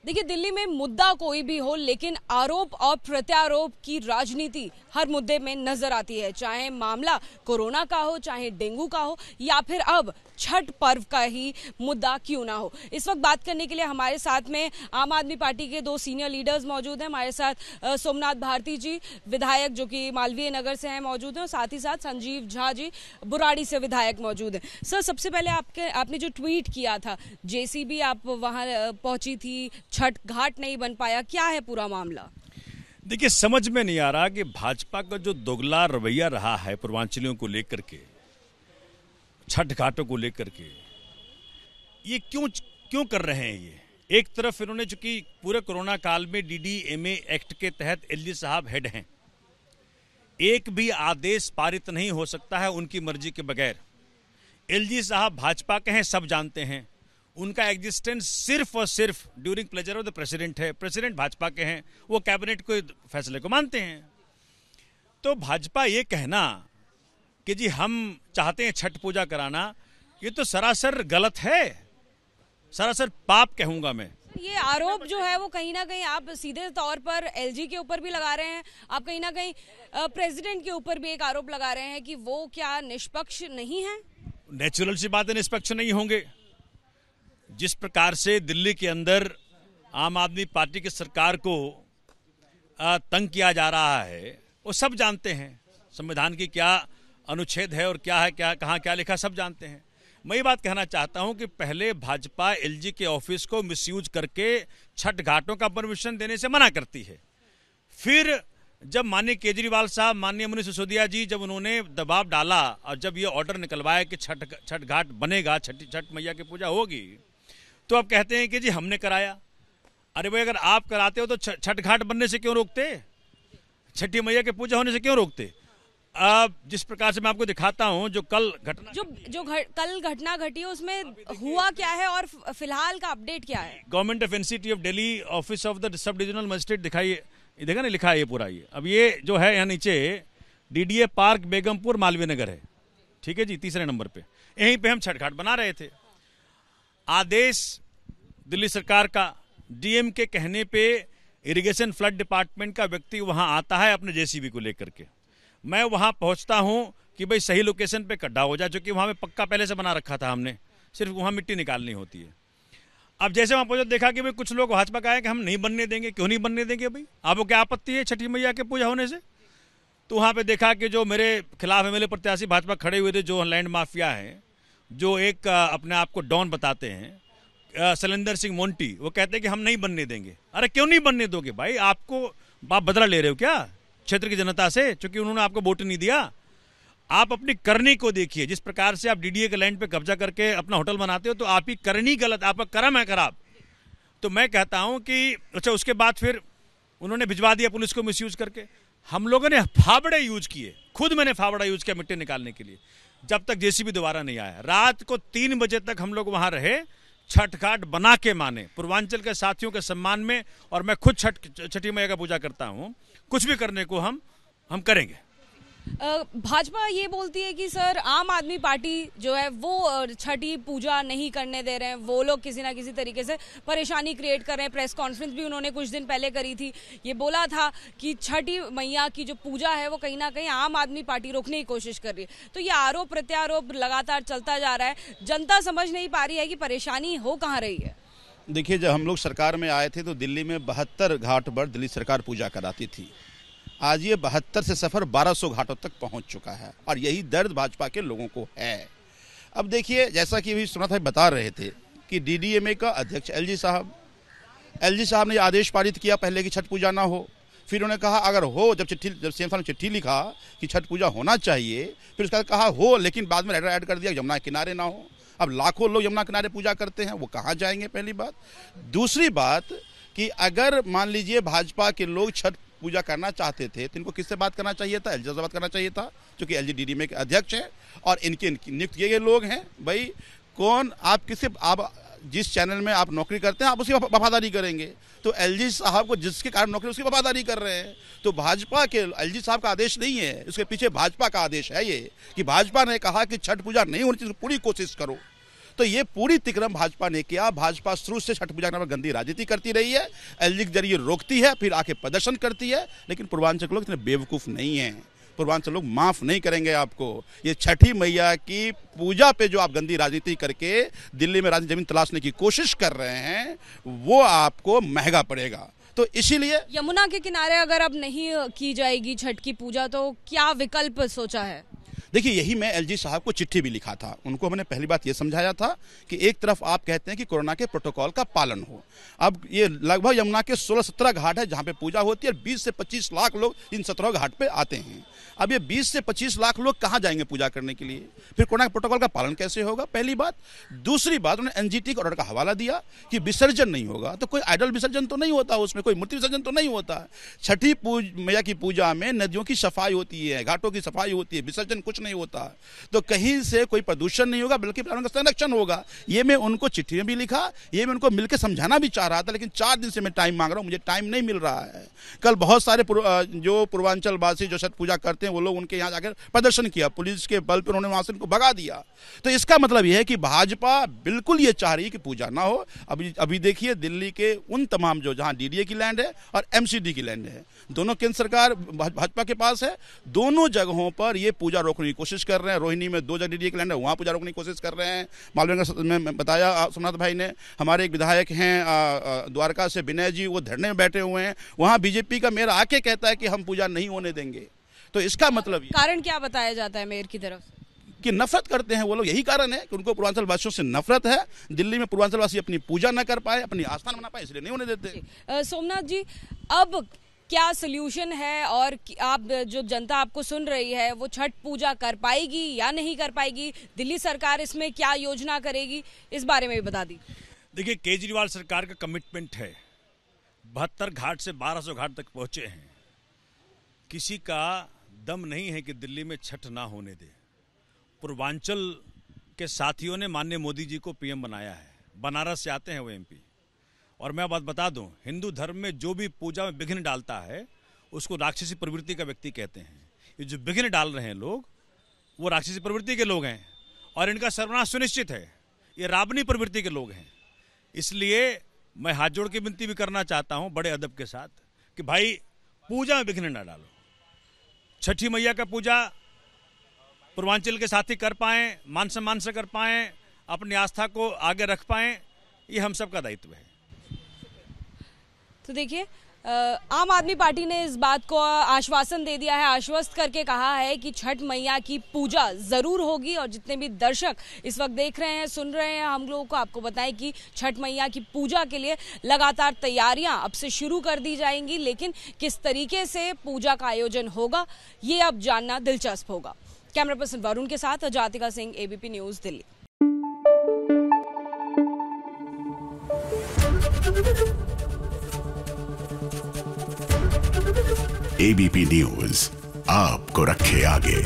देखिए, दिल्ली में मुद्दा कोई भी हो, लेकिन आरोप और प्रत्यारोप की राजनीति हर मुद्दे में नजर आती है, चाहे मामला कोरोना का हो, चाहे डेंगू का हो, या फिर अब छठ पर्व का ही मुद्दा क्यों ना हो। इस वक्त बात करने के लिए हमारे साथ में आम आदमी पार्टी के दो सीनियर लीडर्स मौजूद हैं। हमारे साथ सोमनाथ भारती जी, विधायक जो कि मालवीय नगर से हैं, मौजूद हैं, और साथ ही साथ संजीव झा जी, बुराड़ी से विधायक मौजूद हैं। सर, सबसे पहले आपने जो ट्वीट किया था, जेसीबी आप वहां पहुंची थी, छठ घाट नहीं बन पाया, क्या है पूरा मामला? देखिए, समझ में नहीं आ रहा कि भाजपा का जो दोगला रवैया रहा है पूर्वांचलियों को लेकर के, छठ घाटों को लेकर के, ये क्यों कर रहे हैं। ये एक तरफ इन्होंने, चूंकि पूरे कोरोना काल में डीडीएमए एक्ट के तहत एलजी साहब हेड हैं, एक भी आदेश पारित नहीं हो सकता है उनकी मर्जी के बगैर। एलजी साहब भाजपा के हैं, सब जानते हैं। उनका एग्जिस्टेंस सिर्फ और सिर्फ during pleasure of the president है। प्रेसिडेंट भाजपा के हैं, वो कैबिनेट को फैसले को मानते हैं। तो भाजपा ये कहना कि जी हम चाहते हैं छठ पूजा कराना, ये तो सरासर गलत है, सरासर पाप कहूंगा मैं। ये आरोप जो है वो कहीं ना कहीं आप सीधे तौर पर एलजी के ऊपर भी लगा रहे हैं, आप कहीं ना कहीं प्रेसिडेंट के ऊपर भी एक आरोप लगा रहे हैं कि वो क्या निष्पक्ष नहीं है। नेचुरल सी बात है, निष्पक्ष नहीं होंगे। जिस प्रकार से दिल्ली के अंदर आम आदमी पार्टी की सरकार को तंग किया जा रहा है, वो सब जानते हैं। संविधान की क्या अनुच्छेद है और क्या है, क्या कहाँ क्या लिखा, सब जानते हैं। मैं ये बात कहना चाहता हूं कि पहले भाजपा एलजी के ऑफिस को मिसयूज करके छठ घाटों का परमिशन देने से मना करती है। फिर जब माननीय केजरीवाल साहब, माननीय मनीष सिसोदिया जी, जब उन्होंने दबाव डाला और जब ये ऑर्डर निकलवाया कि छठ घाट बनेगा, छठ मैया की पूजा होगी, तो अब कहते हैं कि जी हमने कराया। अरे भाई, अगर आप कराते हो तो छठ घाट बनने से क्यों रोकते? छठी मैया की पूजा होने से क्यों रोकते? अब जिस प्रकार से मैं आपको दिखाता हूं, जो कल घटना घटी है उसमें हुआ क्या है और फिलहाल का अपडेट क्या है? Government of NCT of Delhi, office of the sub divisional magistrate, दिखाइए, देखा ना, लिखा है ये पूरा। ये अब ये जो है यहाँ नीचे डीडीए पार्क बेगमपुर मालवीय नगर है, ठीक है जी, तीसरे नंबर पे। यहीं पे हम छठ घाट बना रहे थे। आदेश दिल्ली सरकार का, डीएम के कहने पे इरिगेशन फ्लड डिपार्टमेंट का व्यक्ति वहां आता है अपने जेसीबी को लेकर के। मैं वहां पहुंचता हूं कि भाई सही लोकेशन पे गड्ढा हो जाए, क्योंकि वहां पे पक्का पहले से बना रखा था हमने, सिर्फ वहां मिट्टी निकालनी होती है। अब जैसे वहां पहुंचा, देखा कि भाई कुछ लोग भाजपा का है कि हम नहीं बनने देंगे। क्यों नहीं बनने देंगे भाई? आपको क्या आपत्ति है छठी मैया के पूजा होने से? तो वहां पे देखा कि जो मेरे खिलाफ एमएलए प्रत्याशी भाजपा खड़े हुए थे, जो लैंड माफिया हैं, जो एक अपने आप को डॉन बताते हैं, शैलेंद्र सिंह मोंटी, वो कहते हैं कि हम नहीं बनने देंगे। अरे क्यों नहीं बनने दोगे भाई? आपको आप बदला ले रहे हो क्या क्षेत्र की जनता से, क्योंकि उन्होंने आपको वोट नहीं दिया? आप अपनी करनी को देखिए। जिस प्रकार से आप डीडीए के लैंड पे कब्जा करके अपना होटल बनाते हो, तो आप ही करनी गलत, आपका कर्म है खराब। तो मैं कहता हूं कि अच्छा, उसके बाद फिर उन्होंने भिजवा दिया पुलिस को मिसयूज करके। हम लोगों ने फावड़े यूज किए, खुद मैंने फावड़ा यूज किया मिट्टी निकालने के लिए, जब तक जेसीबी दोबारा नहीं आया। रात को 3 बजे तक हम लोग वहां रहे, छठ घाट बना के माने, पूर्वांचल के साथियों के सम्मान में। और मैं खुद छठी मैया का पूजा करता हूं। कुछ भी करने को हम करेंगे। भाजपा ये बोलती है कि सर, आम आदमी पार्टी जो है वो छठी पूजा नहीं करने दे रहे हैं, वो लोग किसी ना किसी तरीके से परेशानी क्रिएट कर रहे हैं। प्रेस कॉन्फ्रेंस भी उन्होंने कुछ दिन पहले करी थी, ये बोला था कि छठी मैया की जो पूजा है वो कहीं ना कहीं आम आदमी पार्टी रोकने की कोशिश कर रही है। तो ये आरोप प्रत्यारोप लगातार चलता जा रहा है, जनता समझ नहीं पा रही है कि परेशानी हो कहाँ रही है। देखिए, जब हम लोग सरकार में आए थे तो दिल्ली में 72 घाट पर दिल्ली सरकार पूजा कराती थी। आज ये 72 से सफर 1200 घाटों तक पहुंच चुका है, और यही दर्द भाजपा के लोगों को है। अब देखिए, जैसा कि अभी सुना था, बता रहे थे कि डीडीएमए का अध्यक्ष एलजी साहब ने आदेश पारित किया पहले कि छठ पूजा ना हो। फिर उन्होंने कहा अगर हो, जब सीएम साहब ने चिट्ठी लिखा कि छठ पूजा होना चाहिए, फिर उसका कहा हो, लेकिन बाद में ऐड कर दिया यमुना किनारे ना हो। अब लाखों लोग यमुना किनारे पूजा करते हैं, वो कहाँ जाएंगे? पहली बात। दूसरी बात कि अगर मान लीजिए भाजपा के लोग छठ पूजा करना चाहते थे, तो इनको किससे बात करना चाहिए था? एलजी से बात करना चाहिए था, क्योंकि एलजी डीडीएमए के अध्यक्ष हैं और इनके नियुक्त किए गए लोग हैं। भाई कौन, आप जिस चैनल में आप नौकरी करते हैं, आप उसकी वफादारी करेंगे। तो एलजी साहब को जिसके कारण नौकरी, उसकी वफादारी कर रहे हैं। तो भाजपा के एलजी साहब का आदेश नहीं है, उसके पीछे भाजपा का आदेश है ये, कि भाजपा ने कहा कि छठ पूजा नहीं होनी चाहिए, पूरी कोशिश करो। तो ये पूरी तिक्रम भाजपा ने किया। भाजपा शुरू से छठ पूजा के नाम पर गंदी राजनीति करती रही है, एलजी के जरिए रोकती है, फिर आके प्रदर्शन करती है। लेकिन पूर्वांचल के लोग इतने बेवकूफ़ नहीं हैं, पूर्वांचल लोग माफ़ नहीं करेंगे आपको। ये छठी मैया की पूजा पे जो आप गंदी राजनीति करके दिल्ली में राजनीति जमीन तलाशने की कोशिश कर रहे हैं, वो आपको महंगा पड़ेगा। तो इसीलिए यमुना के किनारे अगर अब नहीं की जाएगी छठ की पूजा, तो क्या विकल्प सोचा है? देखिए, यही मैं एलजी साहब को चिट्ठी भी लिखा था। उनको हमने पहली बात ये समझाया था कि एक तरफ आप कहते हैं कि कोरोना के प्रोटोकॉल का पालन हो। अब ये लगभग यमुना के 16-17 घाट है जहाँ पे पूजा होती है, 20 से 25 लाख लोग इन 17 घाट पे आते हैं। अब ये 20 से 25 लाख लोग कहाँ जाएंगे पूजा करने के लिए? फिर कोरोना के प्रोटोकॉल का पालन कैसे होगा? पहली बात। दूसरी बात, उन्होंने एनजीटी के ऑर्डर का हवाला दिया कि विसर्जन नहीं होगा। तो कोई आइडल विसर्जन तो नहीं होता, उसमें कोई मूर्ति विसर्जन तो नहीं होता। छठी मैया की पूजा में नदियों की सफाई होती है, घाटों की सफाई होती है, विसर्जन कुछ नहीं होता। तो कहीं से कोई प्रदूषण नहीं होगा, बल्कि पर्यावरण का संरक्षण होगा। ये मैं उनको चिट्ठी में भी लिखा, ये मैं उनको मिलकर समझाना भी चाह रहा था, लेकिन 4 दिन से मैं टाइम मांग रहा हूं, मुझे टाइम नहीं मिल रहा है। कल बहुत सारे जो पूर्वांचल वासी जो छठ पूजा करते हैं, वो लोग उनके यहाँ जाकर प्रदर्शन किया, पुलिस के बल पर उन्होंने वहां से उनको भगा दिया। तो इसका मतलब यह है कि भाजपा बिल्कुल ये चाह रही है कि पूजा ना हो। अभी देखिए, दिल्ली के उन तमाम जो जहां डीडीए की लैंड है और एमसीडी की लैंड है, दोनों केंद्र सरकार भाजपा के पास है, दोनों जगहों पर ये पूजा रोकने की कोशिश कर रहे हैं। रोहिणी में 2 जगह डीडीए की लैंड है, वहां पूजा रोकने की कोशिश कर रहे हैं। मालवीय में बताया सोमनाथ भाई ने, हमारे एक विधायक हैं द्वारका से विनय जी, वो धरने में बैठे हुए हैं। वहां बीजेपी का मेयर आके कहता है कि हम पूजा नहीं होने देंगे। तो इसका मतलब कारण क्या बताया जाता है मेयर की तरफ कि नफरत करते हैं वो लोग। यही कारण है कि उनको पूर्वांचल वासियों से नफरत है। दिल्ली में पूर्वांचल वासी अपनी पूजा न कर पाए, अपनी आस्था न बना पाए, इसलिए नहीं होने देते। सोमनाथ जी, अब क्या सोल्यूशन है और आप जो जनता आपको सुन रही है वो छठ पूजा कर पाएगी या नहीं कर पाएगी? दिल्ली सरकार इसमें क्या योजना करेगी, इस बारे में भी बता दी। देखिए, केजरीवाल सरकार का कमिटमेंट है, 72 घाट से 1200 घाट तक पहुंचे हैं। किसी का दम नहीं है कि दिल्ली में छठ ना होने दे। पूर्वांचल के साथियों ने माननीय मोदी जी को पीएम बनाया है, बनारस से आते हैं वो एमपी। और मैं बात बता दूं, हिंदू धर्म में जो भी पूजा में विघ्न डालता है उसको राक्षसी प्रवृत्ति का व्यक्ति कहते हैं। ये जो विघ्न डाल रहे हैं लोग, वो राक्षसी प्रवृत्ति के लोग हैं और इनका सर्वनाश सुनिश्चित है। ये रावणी प्रवृत्ति के लोग हैं। इसलिए मैं हाथ जोड़ के विनती भी करना चाहता हूं बड़े अदब के साथ कि भाई पूजा में विघ्न ना डालो। छठी मैया का पूजा पूर्वांचल के साथी कर पाएं, मान सम्मान से कर पाएं, अपनी आस्था को आगे रख पाएं, ये हम सबका दायित्व है। तो देखिए, आम आदमी पार्टी ने इस बात को आश्वासन दे दिया है, आश्वस्त करके कहा है कि छठ मैया की पूजा जरूर होगी। और जितने भी दर्शक इस वक्त देख रहे हैं, सुन रहे हैं, हम लोगों को आपको बताएं कि छठ मैया की पूजा के लिए लगातार तैयारियां अब से शुरू कर दी जाएंगी, लेकिन किस तरीके से पूजा का आयोजन होगा ये अब जानना दिलचस्प होगा। कैमरा पर्सन वरुण के साथ Jatika Singh, ABP news, Delhi. ABP news आपको रखे आगे।